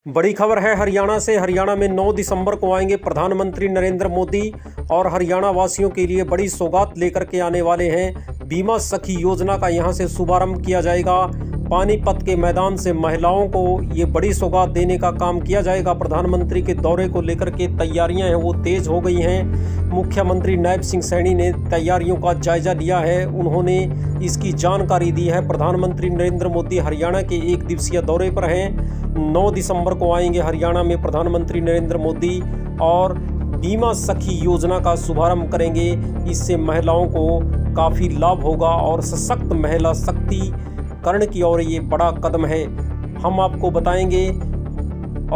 बड़ी खबर है हरियाणा से। हरियाणा में 9 दिसंबर को आएंगे प्रधानमंत्री नरेंद्र मोदी और हरियाणा वासियों के लिए बड़ी सौगात लेकर के आने वाले हैं। बीमा सखी योजना का यहां से शुभारंभ किया जाएगा। पानीपत के मैदान से महिलाओं को ये बड़ी सौगात देने का काम किया जाएगा। प्रधानमंत्री के दौरे को लेकर के तैयारियां हैं वो तेज हो गई हैं। मुख्यमंत्री नायब सिंह सैनी ने तैयारियों का जायजा लिया है। उन्होंने इसकी जानकारी दी है। प्रधानमंत्री नरेंद्र मोदी हरियाणा के 1 दिवसीय दौरे पर हैं। 9 दिसंबर को आएंगे हरियाणा में प्रधानमंत्री नरेंद्र मोदी और बीमा सखी योजना का शुभारंभ करेंगे। इससे महिलाओं को काफ़ी लाभ होगा और सशक्त महिला शक्तिकरण की ओर ये बड़ा कदम है। हम आपको बताएंगे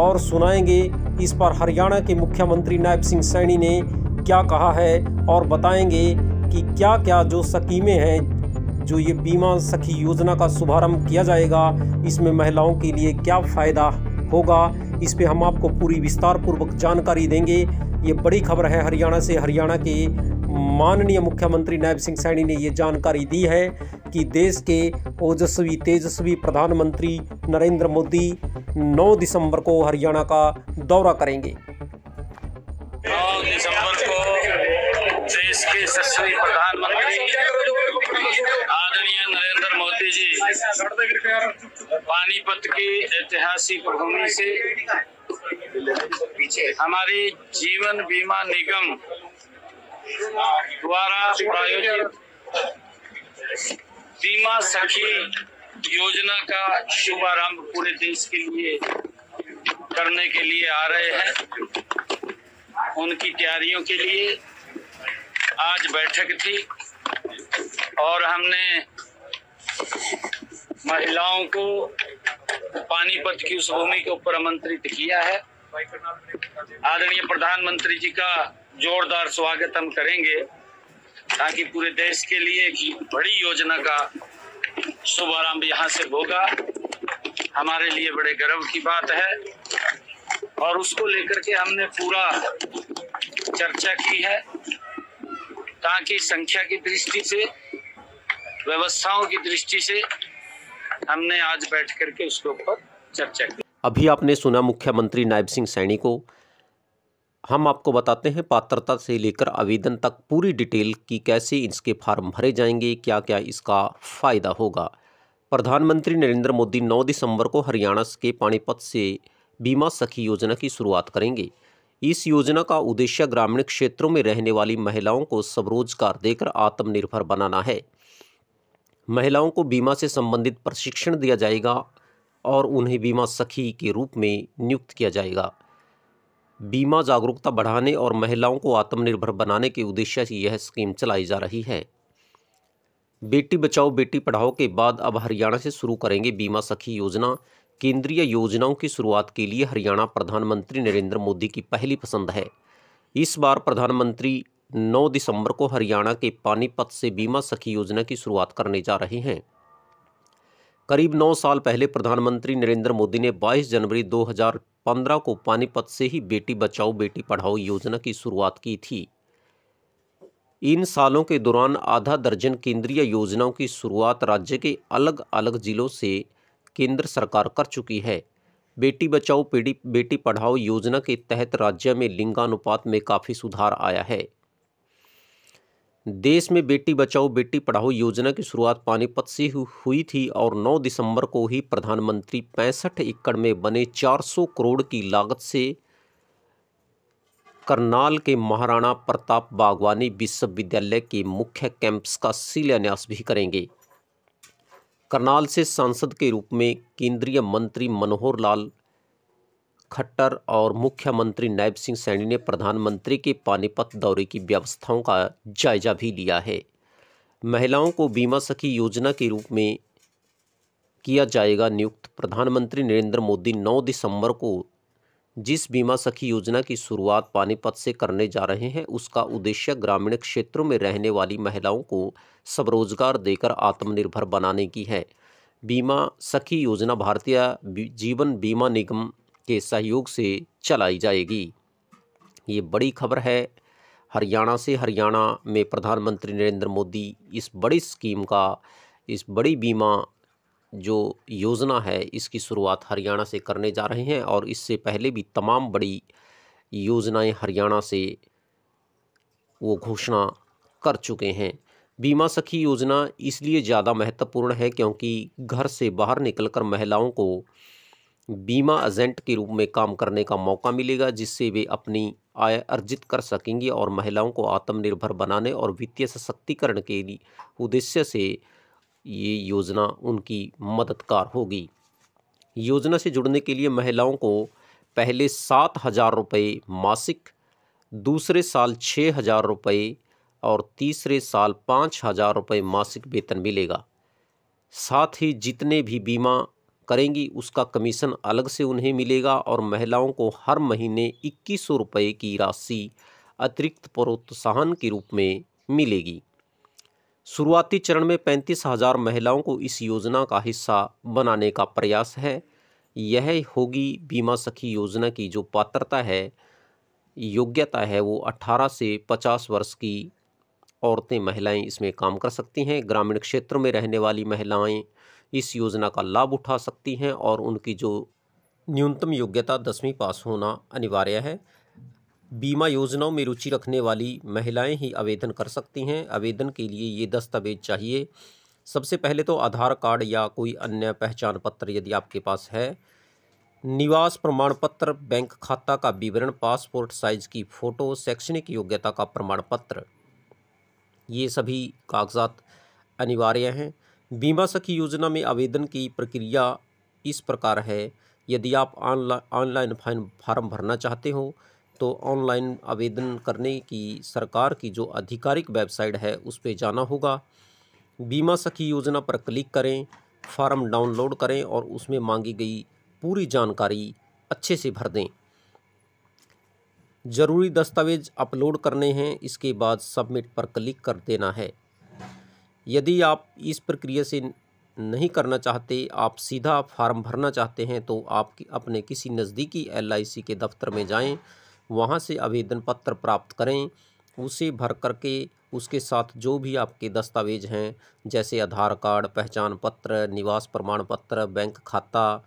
और सुनाएंगे इस पर हरियाणा के मुख्यमंत्री नायब सिंह सैनी ने क्या कहा है और बताएंगे कि क्या क्या जो स्कीमें हैं जो ये बीमा सखी योजना का शुभारंभ किया जाएगा, इसमें महिलाओं के लिए क्या फ़ायदा होगा। इस पे हम आपको पूरी विस्तार पूर्वक जानकारी देंगे। ये बड़ी खबर है हरियाणा से। हरियाणा के माननीय मुख्यमंत्री नायब सिंह सैनी ने ये जानकारी दी है कि देश के ओजस्वी तेजस्वी प्रधानमंत्री नरेंद्र मोदी 9 दिसंबर को हरियाणा का दौरा करेंगे। 9 दिसंबर को देश के यशस्वी प्रधानमंत्री आदरणीय नरेंद्र मोदी जी पानीपत की ऐतिहासिक भूमि से हमारी जीवन बीमा निगम द्वारा प्रायोजित बीमा सखी योजना का शुभारंभ पूरे देश के लिए करने के लिए आ रहे हैं। उनकी तैयारियों के लिए आज बैठक थी और हमने महिलाओं को पानीपत की उस भूमि के ऊपर आमंत्रित किया है। आदरणीय प्रधानमंत्री जी का जोरदार स्वागत हम करेंगे ताकि पूरे देश के लिए एक बड़ी योजना का शुभारंभ यहाँ से होगा। हमारे लिए बड़े गर्व की बात है और उसको लेकर के हमने पूरा चर्चा की है ताकि संख्या की दृष्टि से, व्यवस्थाओं की दृष्टि से हमने आज बैठ करके उसके ऊपर चर्चा की। अभी आपने सुना मुख्यमंत्री नायब सिंह सैनी को। हम आपको बताते हैं पात्रता से लेकर आवेदन तक पूरी डिटेल की कैसे इसके फार्म भरे जाएंगे, क्या क्या इसका फ़ायदा होगा। प्रधानमंत्री नरेंद्र मोदी 9 दिसंबर को हरियाणा के पानीपत से बीमा सखी योजना की शुरुआत करेंगे। इस योजना का उद्देश्य ग्रामीण क्षेत्रों में रहने वाली महिलाओं को स्वरोजगार देकर आत्मनिर्भर बनाना है। महिलाओं को बीमा से संबंधित प्रशिक्षण दिया जाएगा और उन्हें बीमा सखी के रूप में नियुक्त किया जाएगा। बीमा जागरूकता बढ़ाने और महिलाओं को आत्मनिर्भर बनाने के उद्देश्य से यह स्कीम चलाई जा रही है। बेटी बचाओ बेटी पढ़ाओ के बाद अब हरियाणा से शुरू करेंगे बीमा सखी योजना। केंद्रीय योजनाओं की शुरुआत के लिए हरियाणा प्रधानमंत्री नरेंद्र मोदी की पहली पसंद है। इस बार प्रधानमंत्री 9 दिसंबर को हरियाणा के पानीपत से बीमा सखी योजना की शुरुआत करने जा रहे हैं। करीब 9 साल पहले प्रधानमंत्री नरेंद्र मोदी ने 22 जनवरी 2015 को पानीपत से ही बेटी बचाओ बेटी पढ़ाओ योजना की शुरुआत की थी। इन सालों के दौरान आधा दर्जन केंद्रीय योजनाओं की शुरुआत राज्य के अलग अलग जिलों से केंद्र सरकार कर चुकी है। बेटी बचाओ बेटी पढ़ाओ योजना के तहत राज्य में लिंगानुपात में काफ़ी सुधार आया है। देश में बेटी बचाओ बेटी पढ़ाओ योजना की शुरुआत पानीपत से हुई थी और 9 दिसंबर को ही प्रधानमंत्री 65 एकड़ में बने 400 करोड़ की लागत से करनाल के महाराणा प्रताप बागवानी विश्वविद्यालय के मुख्य कैंपस का शिलान्यास भी करेंगे। करनाल से सांसद के रूप में केंद्रीय मंत्री मनोहर लाल खट्टर और मुख्यमंत्री नायब सिंह सैनी ने प्रधानमंत्री के पानीपत दौरे की व्यवस्थाओं का जायजा भी लिया है। महिलाओं को बीमा सखी योजना के रूप में किया जाएगा नियुक्त। प्रधानमंत्री नरेंद्र मोदी 9 दिसंबर को जिस बीमा सखी योजना की शुरुआत पानीपत से करने जा रहे हैं, उसका उद्देश्य ग्रामीण क्षेत्रों में रहने वाली महिलाओं को स्वरोजगार देकर आत्मनिर्भर बनाने की है। बीमा सखी योजना भारतीय जीवन बीमा निगम के सहयोग से चलाई जाएगी। ये बड़ी खबर है हरियाणा से। हरियाणा में प्रधानमंत्री नरेंद्र मोदी इस बड़ी स्कीम का, इस बड़ी बीमा जो योजना है इसकी शुरुआत हरियाणा से करने जा रहे हैं और इससे पहले भी तमाम बड़ी योजनाएं हरियाणा से वो घोषणा कर चुके हैं। बीमा सखी योजना इसलिए ज़्यादा महत्वपूर्ण है क्योंकि घर से बाहर निकलकर महिलाओं को बीमा एजेंट के रूप में काम करने का मौका मिलेगा, जिससे वे अपनी आय अर्जित कर सकेंगी और महिलाओं को आत्मनिर्भर बनाने और वित्तीय सशक्तिकरण के लिए उद्देश्य से ये योजना उनकी मददगार होगी। योजना से जुड़ने के लिए महिलाओं को पहले 7,000 रुपये मासिक, दूसरे साल 6,000 रुपये और तीसरे साल 5,000 रुपये मासिक वेतन मिलेगा। साथ ही जितने भी बीमा करेंगी उसका कमीशन अलग से उन्हें मिलेगा और महिलाओं को हर महीने 2100 रुपये की राशि अतिरिक्त प्रोत्साहन के रूप में मिलेगी। शुरुआती चरण में 35,000 महिलाओं को इस योजना का हिस्सा बनाने का प्रयास है। यह होगी बीमा सखी योजना की जो पात्रता है, योग्यता है, वो 18 से 50 वर्ष की औरतें, महिलाएं इसमें काम कर सकती हैं। ग्रामीण क्षेत्र में रहने वाली महिलाएं इस योजना का लाभ उठा सकती हैं और उनकी जो न्यूनतम योग्यता 10वीं पास होना अनिवार्य है। बीमा योजनाओं में रुचि रखने वाली महिलाएं ही आवेदन कर सकती हैं। आवेदन के लिए ये दस्तावेज चाहिए। सबसे पहले तो आधार कार्ड या कोई अन्य पहचान पत्र यदि आपके पास है, निवास प्रमाण पत्र, बैंक खाता का विवरण, पासपोर्ट साइज की फ़ोटो, शैक्षणिक योग्यता का प्रमाण पत्र, ये सभी कागजात अनिवार्य हैं। बीमा सखी योजना में आवेदन की प्रक्रिया इस प्रकार है। यदि आप ऑनलाइन फार्म भरना चाहते हो तो ऑनलाइन आवेदन करने की सरकार की जो आधिकारिक वेबसाइट है उस पर जाना होगा। बीमा सखी योजना पर क्लिक करें, फॉर्म डाउनलोड करें और उसमें मांगी गई पूरी जानकारी अच्छे से भर दें। ज़रूरी दस्तावेज अपलोड करने हैं, इसके बाद सबमिट पर क्लिक कर देना है। यदि आप इस प्रक्रिया से नहीं करना चाहते, आप सीधा फॉर्म भरना चाहते हैं, तो आप अपने किसी नज़दीकी LIC के दफ्तर में जाएं, वहां से आवेदन पत्र प्राप्त करें, उसे भर करके उसके साथ जो भी आपके दस्तावेज हैं जैसे आधार कार्ड, पहचान पत्र, निवास प्रमाण पत्र, बैंक खाता,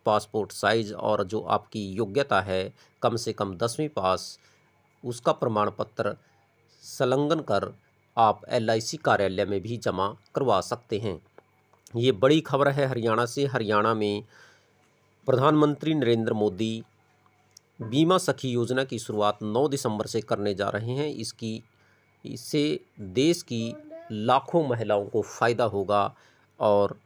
पासपोर्ट साइज और जो आपकी योग्यता है कम से कम 10वीं पास, उसका प्रमाण पत्र संलग्न कर आप LIC कार्यालय में भी जमा करवा सकते हैं। ये बड़ी खबर है हरियाणा से। हरियाणा में प्रधानमंत्री नरेंद्र मोदी बीमा सखी योजना की शुरुआत 9 दिसंबर से करने जा रहे हैं। इससे देश की लाखों महिलाओं को फ़ायदा होगा और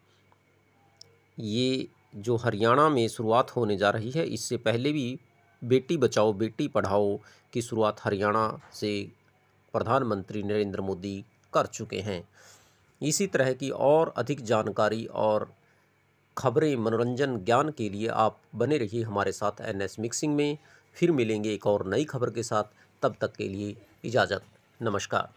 ये जो हरियाणा में शुरुआत होने जा रही है, इससे पहले भी बेटी बचाओ बेटी पढ़ाओ की शुरुआत हरियाणा से प्रधानमंत्री नरेंद्र मोदी कर चुके हैं। इसी तरह की और अधिक जानकारी और खबरें, मनोरंजन, ज्ञान के लिए आप बने रहिए हमारे साथ NS मिक्सिंग में। फिर मिलेंगे एक और नई खबर के साथ। तब तक के लिए इजाज़त। नमस्कार।